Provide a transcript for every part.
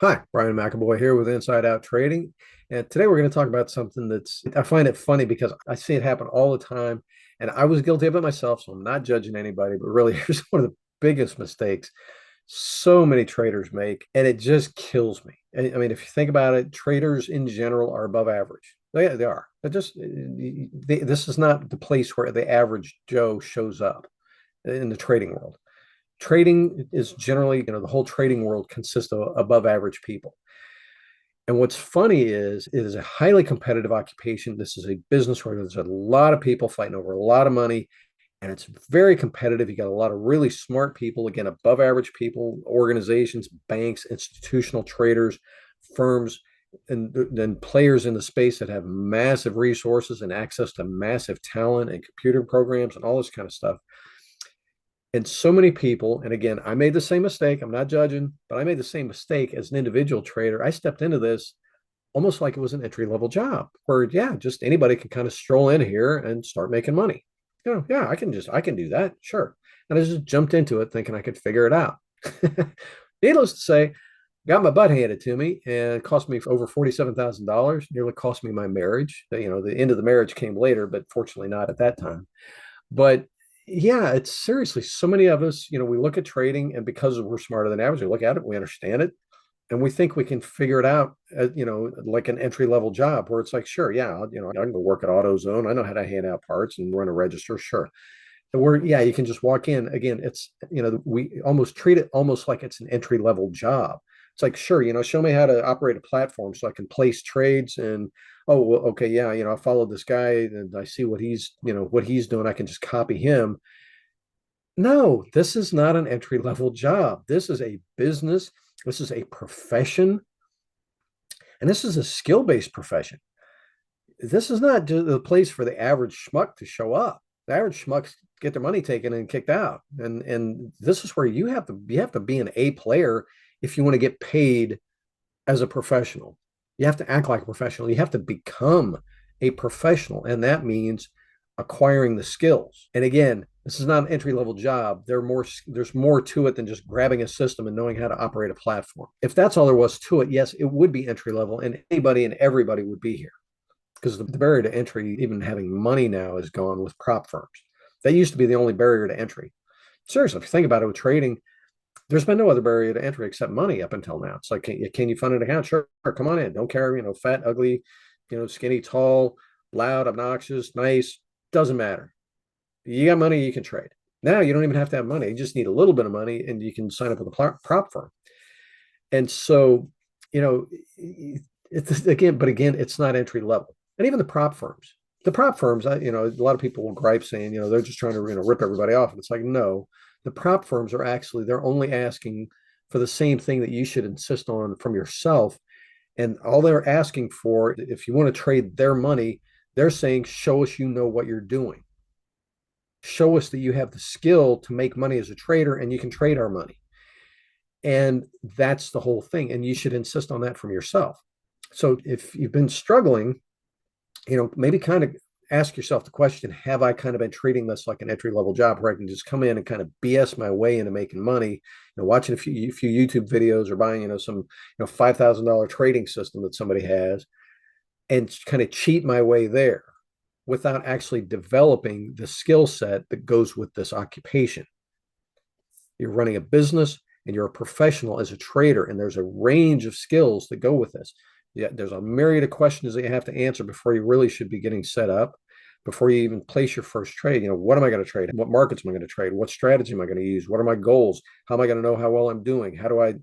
Hi, Brian McAboy here with Inside Out Trading. And today we're going to talk about something I find it funny because I see it happen all the time. And I was guilty of it myself, so I'm not judging anybody, but really, here's one of the biggest mistakes so many traders make, and it just kills me. I mean, if you think about it, traders in general are above average. They are. This is not the place where the average Joe shows up in the trading world. Trading is generally, the whole trading world consists of above average people. And what's funny is it is a highly competitive occupation. This is a business where there's a lot of people fighting over a lot of money, and it's very competitive. You got a lot of really smart people, again, above average people, organizations, banks, institutional traders, firms, and then players in the space that have massive resources and access to massive talent and computer programs and all this kind of stuff. And so many people, and again, I made the same mistake. I'm not judging, but I made the same mistake as an individual trader. I stepped into this almost like it was an entry level job where, yeah, just anybody can kind of stroll in here and start making money. Yeah, I can do that. Sure. And I just jumped into it thinking I could figure it out. Needless to say, got my butt handed to me and it cost me over $47,000, nearly cost me my marriage. The end of the marriage came later, but fortunately not at that time. But yeah, it's seriously so many of us, we look at trading and because we're smarter than average, we look at it, we understand it, and we think we can figure it out, like an entry level job where it's like, sure, yeah, I can go work at AutoZone. I know how to hand out parts and run a register. Sure. And yeah, you can just walk in. Again, we almost treat it almost like it's an entry level job. It's like, sure, show me how to operate a platform so I can place trades and, oh, well, okay, yeah, I followed this guy and I see what he's doing. I can just copy him. No, this is not an entry level job. This is a business. This is a profession, and this is a skill based profession. This is not the place for the average schmuck to show up. The average schmucks get their money taken and kicked out, and this is where you have to be an A player if you want to get paid as a professional. You have to act like a professional. You have to become a professional, and that means acquiring the skills. And again, this is not an entry level job. There's more to it than just grabbing a system and knowing how to operate a platform. If that's all there was to it, yes, it would be entry level, and anybody and everybody would be here because the barrier to entry, even having money now, is gone with prop firms. That used to be the only barrier to entry. Seriously, if you think about it with trading, there's been no other barrier to entry except money up until now. It's like, can you fund an account? Sure, come on in. Don't care, fat, ugly, skinny, tall, loud, obnoxious, nice. Doesn't matter. You got money, you can trade. Now you don't even have to have money. You just need a little bit of money and you can sign up with a prop firm. And so, you know, it's again, it's not entry level. And even the prop firms, a lot of people will gripe saying, they're just trying to, rip everybody off. And it's like, no, the prop firms they're only asking for the same thing that you should insist on from yourself. And all they're asking for, if you want to trade their money, they're saying, show us you know what you're doing. Show us that you have the skill to make money as a trader and you can trade our money. And that's the whole thing. And you should insist on that from yourself. So if you've been struggling, maybe kind of ask yourself the question, have I kind of been treating this like an entry level job where I can just come in and kind of BS my way into making money, watching a few YouTube videos or buying, some, $5,000 trading system that somebody has and kind of cheat my way there without actually developing the skill set that goes with this occupation. You're running a business and you're a professional as a trader, and there's a range of skills that go with this. Yeah, there's a myriad of questions that you have to answer before you really should be getting set up, before you even place your first trade. What am I going to trade? What markets am I going to trade? What strategy am I going to use? What are my goals? How am I going to know how well I'm doing? How do I,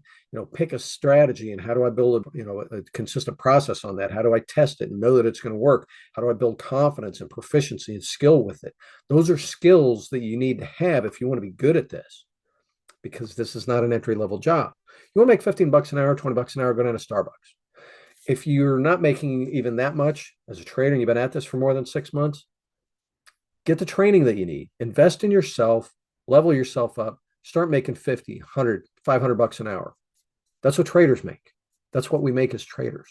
pick a strategy, and how do I build a consistent process on that? How do I test it and know that it's going to work? How do I build confidence and proficiency and skill with it? Those are skills that you need to have if you want to be good at this, because this is not an entry level job. You want to make 15 bucks an hour, 20 bucks an hour, go down to Starbucks. If you're not making even that much as a trader and you've been at this for more than 6 months, get the training that you need. Invest in yourself, level yourself up, start making 50, 100, 500 bucks an hour. That's what traders make. That's what we make as traders.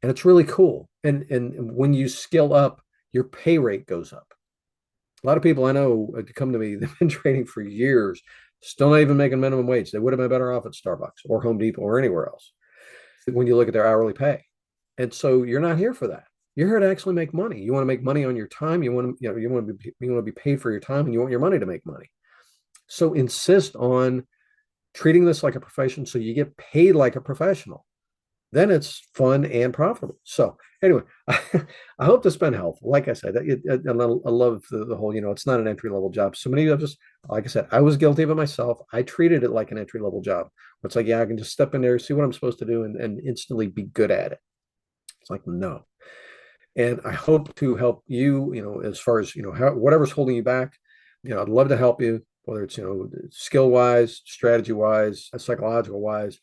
And it's really cool. And when you skill up, your pay rate goes up. A lot of people I know come to me, they've been trading for years, still not even making minimum wage. They would have been better off at Starbucks or Home Depot or anywhere else. when you look at their hourly pay. And so you're not here for that. You're here to actually make money. You want to make money on your time. You want to be paid for your time, and you want your money to make money. So insist on treating this like a profession so you get paid like a professional. Then it's fun and profitable. So anyway, I hope this has been helpful. Like I said, I love the whole, it's not an entry level job. So many of us, like I said, I was guilty of it myself. I treated it like an entry level job. It's like, yeah, I can just step in there, see what I'm supposed to do, and instantly be good at it. It's like, no. And I hope to help you, as far as, whatever's holding you back, I'd love to help you, whether it's, skill wise, strategy wise, psychological wise.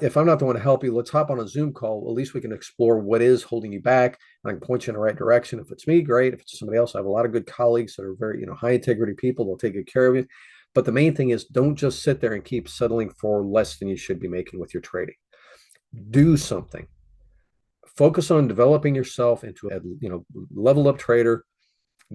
If I'm not the one to help you, let's hop on a Zoom call. At least we can explore what is holding you back, and I can point you in the right direction. If it's me, great. If it's somebody else, I have a lot of good colleagues that are very, high integrity people. They'll take good care of you. But the main thing is, don't just sit there and keep settling for less than you should be making with your trading. Do something. Focus on developing yourself into a, level up trader.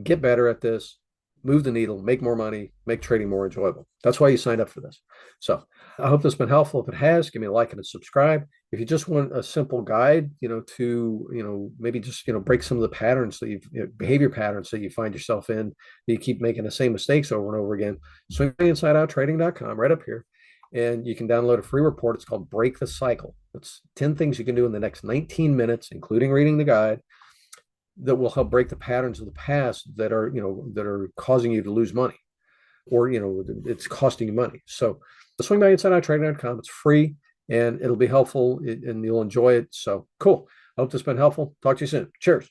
Get better at this. Move the needle, make more money, make trading more enjoyable. That's why you signed up for this. So I hope this has been helpful. If it has, give me a like and a subscribe. If you just want a simple guide, to, maybe just, break some of the patterns that behavior patterns that you find yourself in, you keep making the same mistakes over and over again, swing by InsideOutTrading.com right up here. And you can download a free report. It's called Break the Cycle. It's 10 things you can do in the next 19 minutes, including reading the guide, that will help break the patterns of the past that are causing you to lose money, or it's costing you money. So swing by InsideOutTrading.com. It's free and it'll be helpful, and you'll enjoy it. So cool. I hope this has been helpful. Talk to you soon. Cheers.